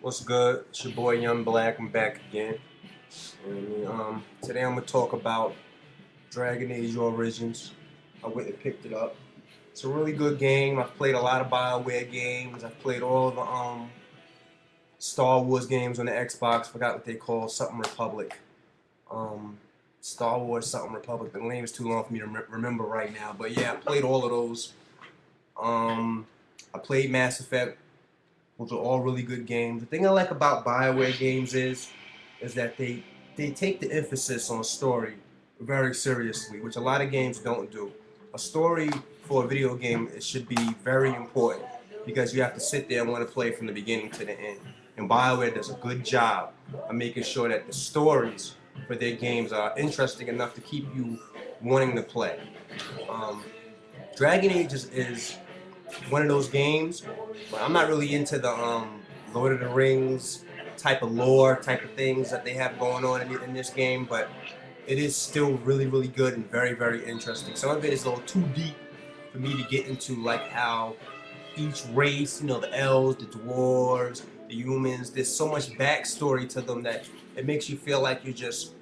What's good? It's your boy Young Black. I'm back again. And today I'm gonna talk about Dragon Age Origins. I went and picked it up. It's a really good game. I've played a lot of BioWare games. I've played all the Star Wars games on the Xbox. Forgot what they call something Republic. Um, Star Wars something Republic. The name is too long for me to remember right now. But yeah, I played all of those. Um, I played Mass Effect. Those are all really good games. The thing I like about BioWare games is that they take the emphasis on story very seriously, which a lot of games don't do. A story for a video game, it should be very important because you have to sit there and want to play from the beginning to the end. And BioWare does a good job of making sure that the stories for their games are interesting enough to keep you wanting to play. Um, Dragon Age is one of those games, but I'm not really into the Lord of the Rings type of lore type of things that they have going on in this game, but it is still really, really good and very, very interesting. Some of it is a little too deep for me to get into, like how each race, the elves, the dwarves, the humans, there's so much backstory to them that it makes you feel like you're just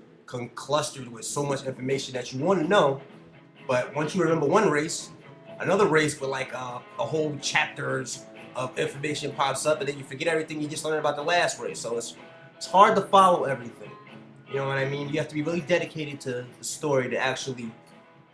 clustered with so much information that you want to know, but once you remember one race, another race with like a whole chapters of information pops up, and then you forget everything you just learned about the last race. So it's hard to follow everything. You know what I mean? You have to be really dedicated to the story to actually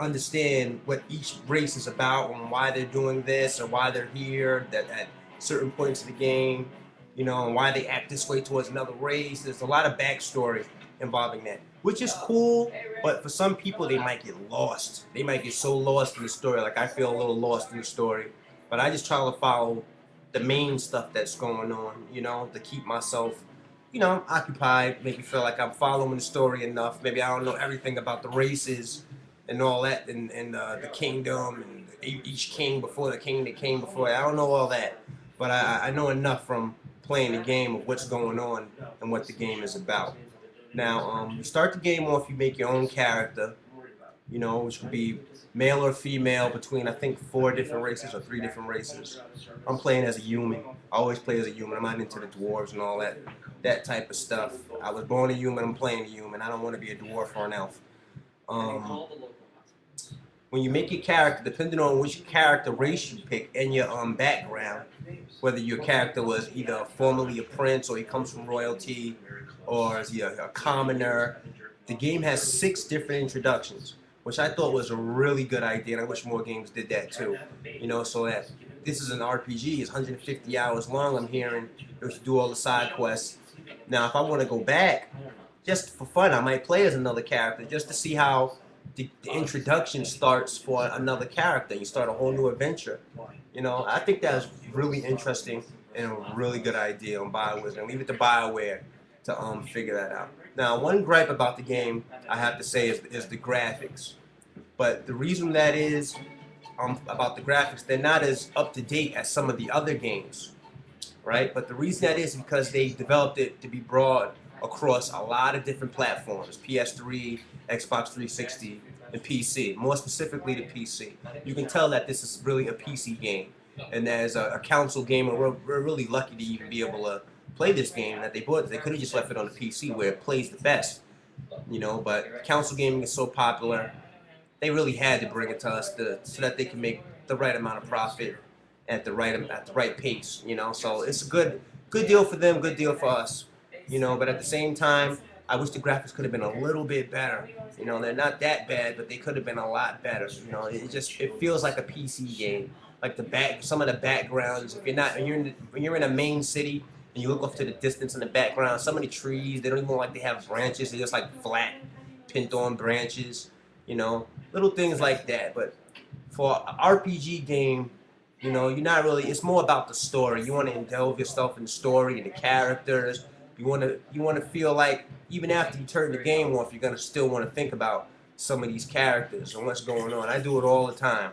understand what each race is about and why they're doing this or why they're here at certain points of the game, and why they act this way towards another race. There's a lot of backstory involving that, which is cool, but for some people, they might get lost. They might get so lost in the story. Like, I feel a little lost in the story, but I just try to follow the main stuff that's going on, to keep myself occupied, make me feel like I'm following the story enough. Maybe I don't know everything about the races and all that, and the kingdom, and each king before the king that came before. I don't know all that, but I know enough from playing the game of what's going on and what the game is about. Now, you start the game off, you make your own character, which could be male or female between, I think, 4 different races or 3 different races. I'm playing as a human. I always play as a human. I'm not into the dwarves and all that type of stuff. I was born a human. I'm playing a human. I don't want to be a dwarf or an elf. Um, when you make your character, depending on which character race you pick and your background, whether your character was either formerly a prince or he comes from royalty, or is he a commoner, the game has 6 different introductions, which I thought was a really good idea, and I wish more games did that too. So that this is an RPG, it's 150 hours long. I'm hearing you should do all the side quests. Now, if I want to go back, just for fun, I might play as another character just to see how the introduction starts for another character. You start a whole new adventure. I think that's really interesting and a really good idea on BioWare. And leave it to BioWare to figure that out. Now, one gripe about the game I have to say is the graphics. But the reason that is about the graphics, they're not as up to date as some of the other games, right? But the reason that is because they developed it to be broad across a lot of different platforms: PS3, Xbox 360, and PC. More specifically, the PC. You can tell that this is really a PC game, and as a console gamer, we're really lucky to even be able to play this game. That they bought, they could have just left it on the PC where it plays the best, But console gaming is so popular, they really had to bring it to us so that they can make the right amount of profit at the right pace. So it's a good deal for them, good deal for us. But at the same time, I wish the graphics could have been a little bit better. They're not that bad, but they could have been a lot better. It feels like a PC game. Like some of the backgrounds. If you're not, when you're in a main city and you look off to the distance in the background, some of the trees, they don't even look like they have branches. They're just like flat, pinned on branches. Little things like that. But for an RPG game, you're not really. It's more about the story. You want to indulge yourself in the story and the characters. You want to feel like even after you turn the game off, you're gonna still want to think about some of these characters and what's going on. I do it all the time,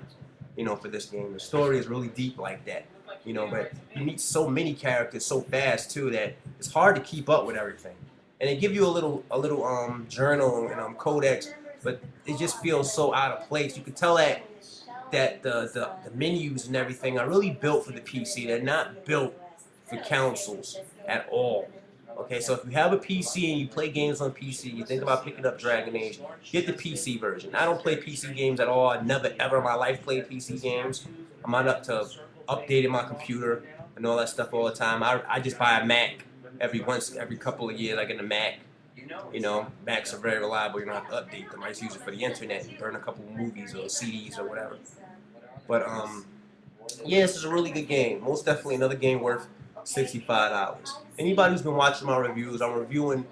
for this game. The story is really deep like that, but you meet so many characters so fast too that it's hard to keep up with everything. And they give you a little journal and codex, but it just feels so out of place. You can tell that the menus and everything are really built for the PC. They're not built for consoles at all. Okay, so if you have a PC and you play games on PC, you think about picking up Dragon Age, get the PC version. I don't play PC games at all. I never ever in my life played PC games. I'm not up to updating my computer and all that stuff all the time. I just buy a Mac every couple of years. I get a Mac. You know, Macs are very reliable. You don't have to update them. I just use it for the internet and burn a couple of movies or CDs or whatever. But yeah, this is a really good game. Most definitely another game worth $65. Anybody who's been watching my reviews, I'm reviewing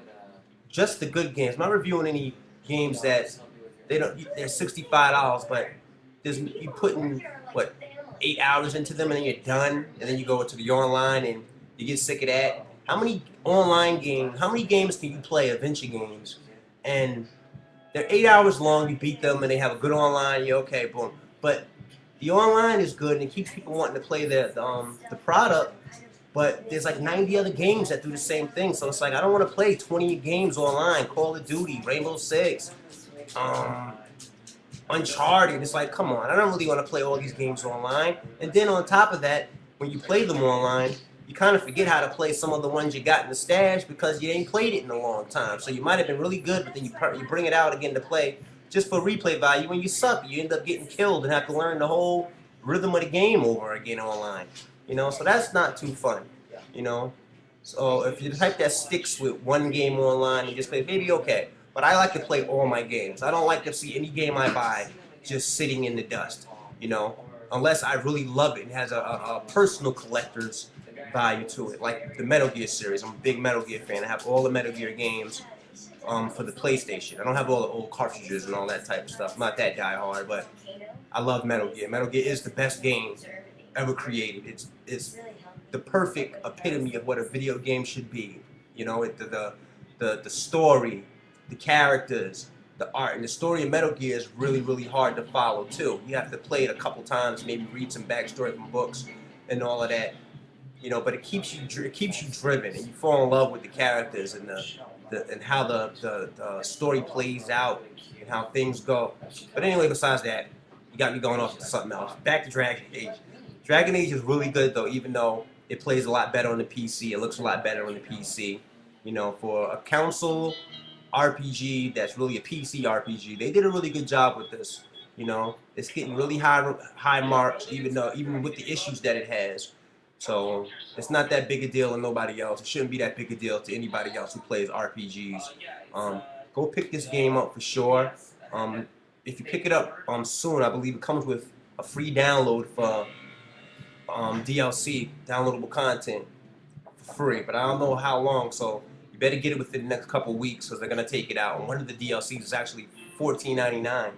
just the good games. I'm not reviewing any games that they're $65, but you putting what 8 hours into them and then you're done, and then you go to the online and you get sick of that. How many games can you play, adventure games, and they're 8 hours long, you beat them and they have a good online, you're okay, boom. But the online is good and it keeps people wanting to play the product, but there's like 90 other games that do the same thing. So it's like, I don't want to play 20 games online. Call of Duty, Rainbow Six, Uncharted. It's like, come on, I don't really want to play all these games online. And then on top of that, when you play them online, you kind of forget how to play some of the ones you got in the stash because you ain't played it in a long time. So you might have been really good, but then you bring it out again to play just for replay value, and you suck. You end up getting killed and have to learn the whole rhythm of the game over again online. You know, so that's not too fun. You know, so if you're the type that sticks with one game online and just play, maybe okay. But I like to play all my games. I don't like to see any game I buy just sitting in the dust. You know, unless I really love it and has a personal collector's value to it, like the Metal Gear series. I'm a big Metal Gear fan. I have all the Metal Gear games for the PlayStation. I don't have all the old cartridges and all that type of stuff. I'm not that diehard, but I love Metal Gear. Metal Gear is the best game ever created. It's the perfect epitome of what a video game should be. You know, the story, the characters, the art, and the story of Metal Gear is really, really hard to follow too. You have to play it a couple times, maybe read some backstory from books and all of that. You know, but it keeps you driven, and you fall in love with the characters and and how the story plays out and how things go. But anyway, besides that, you got me going off to something else. Back to Dragon Age. Dragon Age is really good though, even though it plays a lot better on the PC. It looks a lot better on the PC. You know, for a console RPG that's really a PC RPG, they did a really good job with this. You know, it's getting really high marks, even with the issues that it has. So it's not that big a deal to nobody else. It shouldn't be that big a deal to anybody else who plays RPGs. Go pick this game up for sure. If you pick it up soon, I believe it comes with a free download for DLC, downloadable content, for free. But I don't know how long, so you better get it within the next couple weeks because they're gonna take it out. And one of the DLCs is actually $14.99.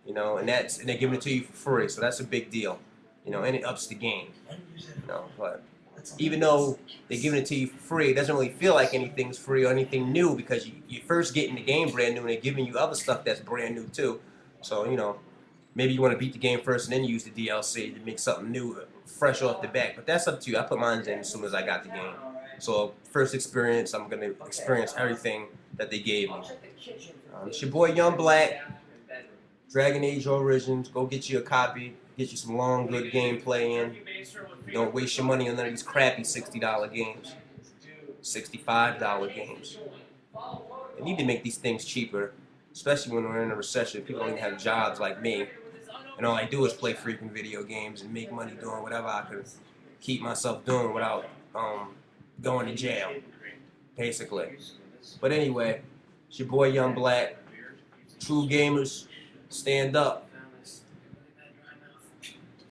You know, and they're giving it to you for free, so that's a big deal. You know, and it ups the game. You know, but even though they're giving it to you for free, it doesn't really feel like anything's free or anything new because you first getting the game brand new and they're giving you other stuff that's brand new too. So, you know, maybe you want to beat the game first and then use the DLC to make something new, fresh off the bat. But that's up to you. I put mine in as soon as I got the game. So, first experience, I'm going to experience everything that they gave me. It's your boy Young Black, Dragon Age Origins. Go get you a copy. Get you some long, good gameplay in. Don't waste your money on none of these crappy $60 games. $65 games. They need to make these things cheaper, especially when we're in a recession. People don't even have jobs like me. And all I do is play freaking video games and make money doing whatever I can keep myself doing without going to jail, basically. But anyway, it's your boy Young Black. True gamers, stand up.